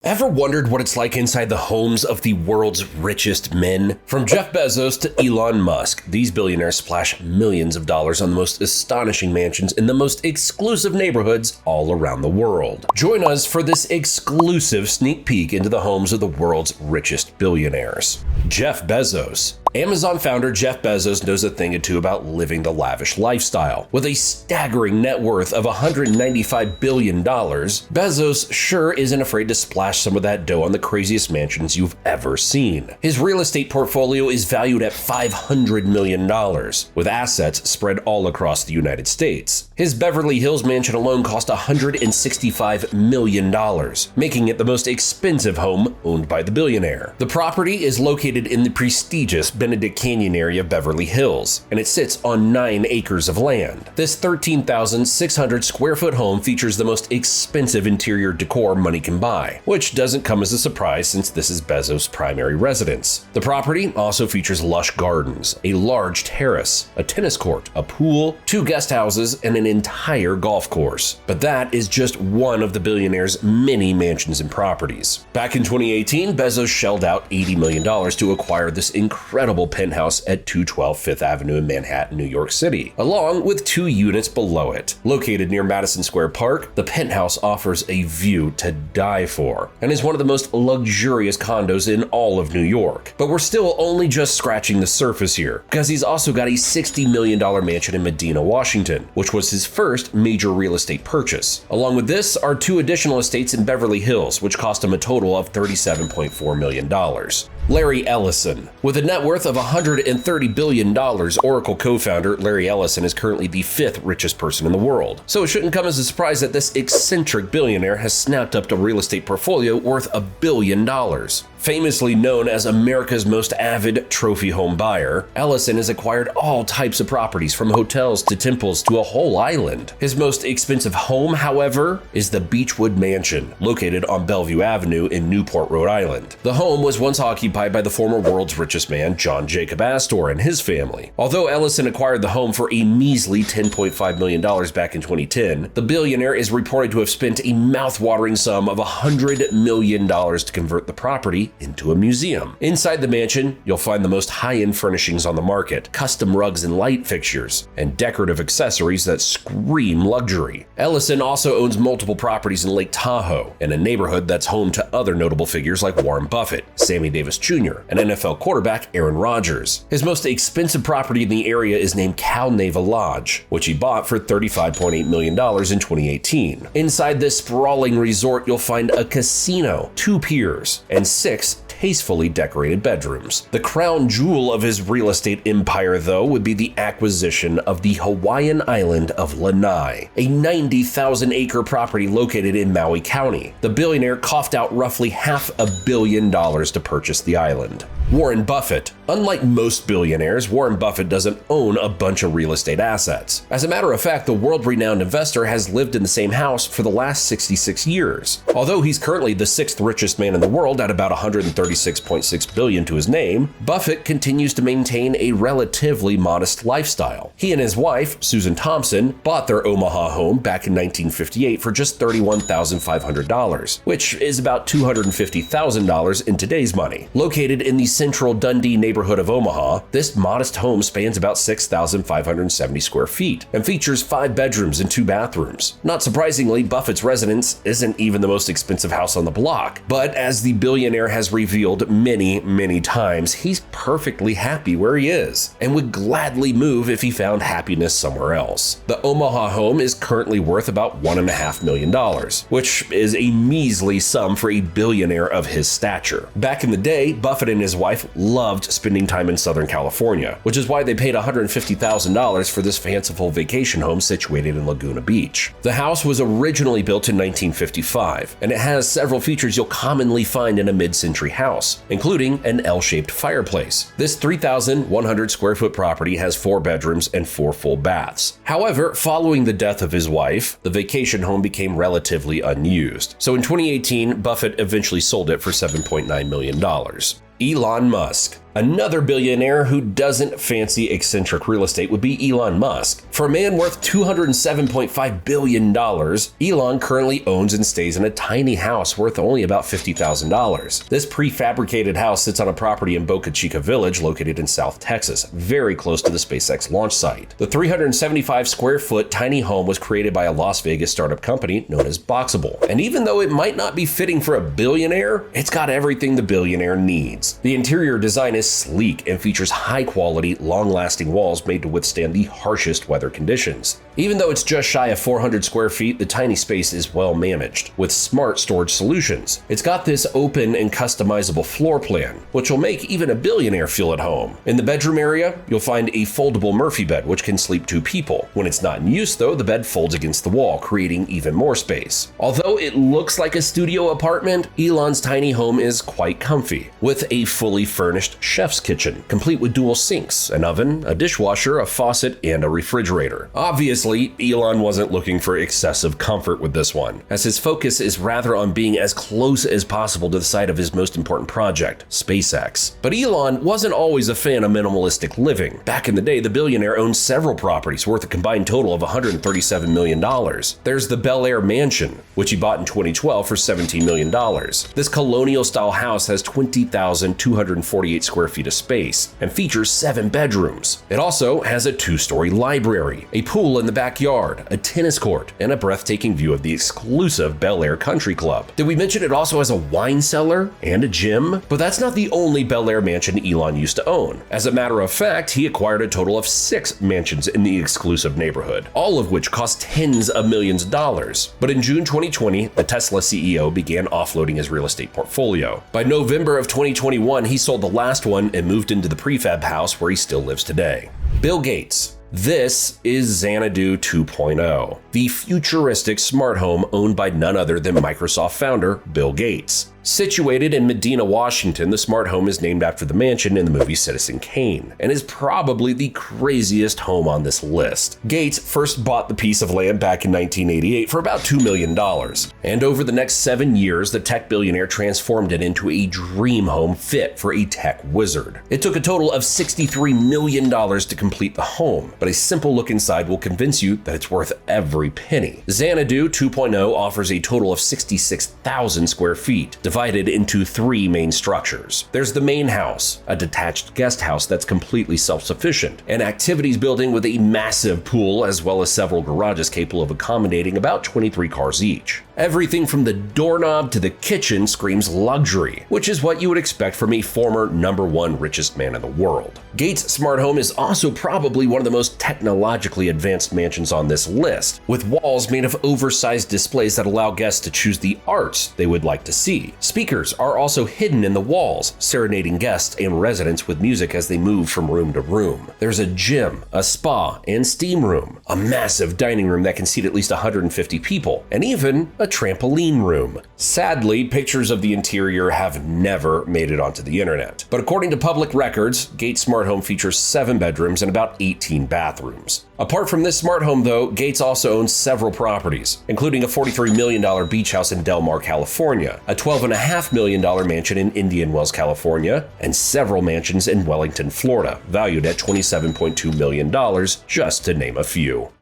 Ever wondered what it's like inside the homes of the world's richest men? From Jeff Bezos to Elon Musk, these billionaires splash millions of dollars on the most astonishing mansions in the most exclusive neighborhoods all around the world. Join us for this exclusive sneak peek into the homes of the world's richest billionaires. Jeff Bezos. Amazon founder Jeff Bezos knows a thing or two about living the lavish lifestyle. With a staggering net worth of $195 billion, Bezos sure isn't afraid to splash some of that dough on the craziest mansions you've ever seen. His real estate portfolio is valued at $500 million, with assets spread all across the United States. His Beverly Hills mansion alone cost $165 million, making it the most expensive home owned by the billionaire. The property is located in the prestigious Benedict Canyon area of Beverly Hills, and it sits on 9 acres of land. This 13,600 square foot home features the most expensive interior decor money can buy, which doesn't come as a surprise since this is Bezos' primary residence. The property also features lush gardens, a large terrace, a tennis court, a pool, 2 guest houses, and an entire golf course. But that is just one of the billionaire's many mansions and properties. Back in 2018, Bezos shelled out $80 million to acquire this incredible penthouse at 212 Fifth Avenue in Manhattan, New York City, along with 2 units below it. Located near Madison Square Park, the penthouse offers a view to die for and is one of the most luxurious condos in all of New York. But we're still only just scratching the surface here, because he's also got a $60 million mansion in Medina, Washington, which was his first major real estate purchase. Along with this are 2 additional estates in Beverly Hills, which cost him a total of $37.4 million. Larry Ellison. With a net worth of $130 billion, Oracle co-founder Larry Ellison is currently the 5th richest person in the world. So it shouldn't come as a surprise that this eccentric billionaire has snapped up a real estate portfolio worth $1 billion. Famously known as America's most avid trophy home buyer, Ellison has acquired all types of properties from hotels to temples to a whole island. His most expensive home, however, is the Beechwood Mansion, located on Bellevue Avenue in Newport, Rhode Island. The home was once occupied by the former world's richest man, John Jacob Astor, and his family. Although Ellison acquired the home for a measly $10.5 million back in 2010, the billionaire is reported to have spent a mouth-watering sum of $100 million to convert the property into a museum. Inside the mansion, you'll find the most high-end furnishings on the market, custom rugs and light fixtures, and decorative accessories that scream luxury. Ellison also owns multiple properties in Lake Tahoe, in a neighborhood that's home to other notable figures like Warren Buffett, Sammy Davis Jr., and NFL quarterback Aaron Rodgers. His most expensive property in the area is named Cal Neva Lodge, which he bought for $35.8 million in 2018. Inside this sprawling resort, you'll find a casino, 2 piers, and 6 tastefully decorated bedrooms. The crown jewel of his real estate empire, though, would be the acquisition of the Hawaiian island of Lanai, a 90,000-acre property located in Maui County. The billionaire coughed out roughly $500 million to purchase the island. Warren Buffett. Unlike most billionaires, Warren Buffett doesn't own a bunch of real estate assets. As a matter of fact, the world-renowned investor has lived in the same house for the last 66 years. Although he's currently the 6th richest man in the world at about $136.6 billion to his name, Buffett continues to maintain a relatively modest lifestyle. He and his wife, Susan Thompson, bought their Omaha home back in 1958 for just $31,500, which is about $250,000 in today's money. Located in the central Dundee neighborhood of Omaha, this modest home spans about 6,570 square feet and features 5 bedrooms and 2 bathrooms. Not surprisingly, Buffett's residence isn't even the most expensive house on the block, but as the billionaire has revealed many times, he's perfectly happy where he is and would gladly move if he found happiness somewhere else. The Omaha home is currently worth about $1.5 million, which is a measly sum for a billionaire of his stature. Back in the day, Buffett and his wife loved spending time in Southern California, which is why they paid $150,000 for this fanciful vacation home situated in Laguna Beach. The house was originally built in 1955, and it has several features you'll commonly find in a mid-century house, including an L-shaped fireplace. This 3,100 square foot property has 4 bedrooms and 4 full baths. However, following the death of his wife, the vacation home became relatively unused. So in 2018, Buffett eventually sold it for $7.9 million. Elon Musk. Another billionaire who doesn't fancy eccentric real estate would be Elon Musk. For a man worth $207.5 billion, Elon currently owns and stays in a tiny house worth only about $50,000. This prefabricated house sits on a property in Boca Chica Village located in South Texas, very close to the SpaceX launch site. The 375 square foot tiny home was created by a Las Vegas startup company known as Boxable. And even though it might not be fitting for a billionaire, it's got everything the billionaire needs. The interior design is sleek and features high-quality, long-lasting walls made to withstand the harshest weather conditions. Even though it's just shy of 400 square feet, the tiny space is well managed, with smart storage solutions. It's got this open and customizable floor plan, which will make even a billionaire feel at home. In the bedroom area, you'll find a foldable Murphy bed, which can sleep 2 people. When it's not in use, though, the bed folds against the wall, creating even more space. Although it looks like a studio apartment, Elon's tiny home is quite comfy, with a fully furnished chef's kitchen, complete with dual sinks, an oven, a dishwasher, a faucet, and a refrigerator. Obviously, Elon wasn't looking for excessive comfort with this one, as his focus is rather on being as close as possible to the site of his most important project, SpaceX. But Elon wasn't always a fan of minimalistic living. Back in the day, the billionaire owned several properties worth a combined total of $137 million. There's the Bel Air Mansion, which he bought in 2012 for $17 million. This colonial-style house has 20,248 square feet of space and features 7 bedrooms. It also has a 2-story library, a pool in the backyard, a tennis court, and a breathtaking view of the exclusive Bel Air Country Club. Did we mention it also has a wine cellar and a gym? But that's not the only Bel Air mansion Elon used to own. As a matter of fact, he acquired a total of 6 mansions in the exclusive neighborhood, all of which cost tens of millions of dollars. But in June 2020, the Tesla CEO began offloading his real estate portfolio. By November of 2021, he sold the last one and moved into the prefab house where he still lives today. Bill Gates. This is Xanadu 2.0, the futuristic smart home owned by none other than Microsoft founder Bill Gates. Situated in Medina, Washington, the smart home is named after the mansion in the movie Citizen Kane, and is probably the craziest home on this list. Gates first bought the piece of land back in 1988 for about $2 million, and over the next 7 years, the tech billionaire transformed it into a dream home fit for a tech wizard. It took a total of $63 million to complete the home, but a simple look inside will convince you that it's worth every penny. Xanadu 2.0 offers a total of 66,000 square feet, divided into 3 main structures. There's the main house, a detached guest house that's completely self-sufficient, an activities building with a massive pool, as well as several garages capable of accommodating about 23 cars each. Everything from the doorknob to the kitchen screams luxury, which is what you would expect from a former #1 richest man in the world. Gates' smart home is also probably one of the most technologically advanced mansions on this list, with walls made of oversized displays that allow guests to choose the arts they would like to see. Speakers are also hidden in the walls, serenading guests and residents with music as they move from room to room. There's a gym, a spa, and steam room, a massive dining room that can seat at least 150 people, and even a trampoline room. Sadly, pictures of the interior have never made it onto the internet. But according to public records, Gates' smart home features 7 bedrooms and about 18 bathrooms. Apart from this smart home, though, Gates also owns several properties, including a $43 million beach house in Del Mar, California, a $12.5 million mansion in Indian Wells, California, and several mansions in Wellington, Florida, valued at $27.2 million, just to name a few.